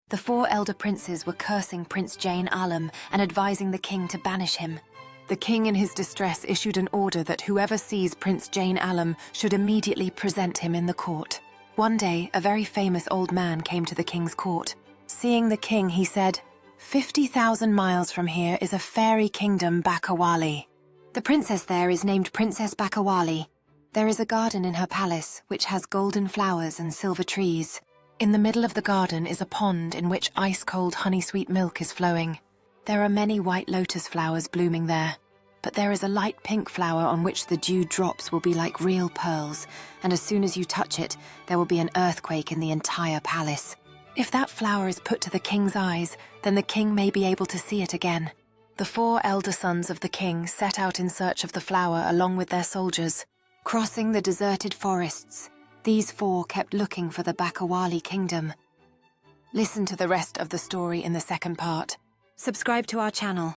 The four elder princes were cursing Prince Jain Alam and advising the king to banish him. The king in his distress issued an order that whoever sees Prince Jain Alam should immediately present him in the court. One day, a very famous old man came to the king's court. Seeing the king, he said, 50,000 miles from here is a fairy kingdom, Bakawali. The princess there is named Princess Bakawali. There is a garden in her palace which has golden flowers and silver trees. In the middle of the garden is a pond in which ice-cold honey-sweet milk is flowing. There are many white lotus flowers blooming there, but there is a light pink flower on which the dew drops will be like real pearls, and as soon as you touch it, there will be an earthquake in the entire palace. If that flower is put to the king's eyes, then the king may be able to see it again. The four elder sons of the king set out in search of the flower along with their soldiers. Crossing the deserted forests, these four kept looking for the Bakawali kingdom. Listen to the rest of the story in the second part. Subscribe to our channel.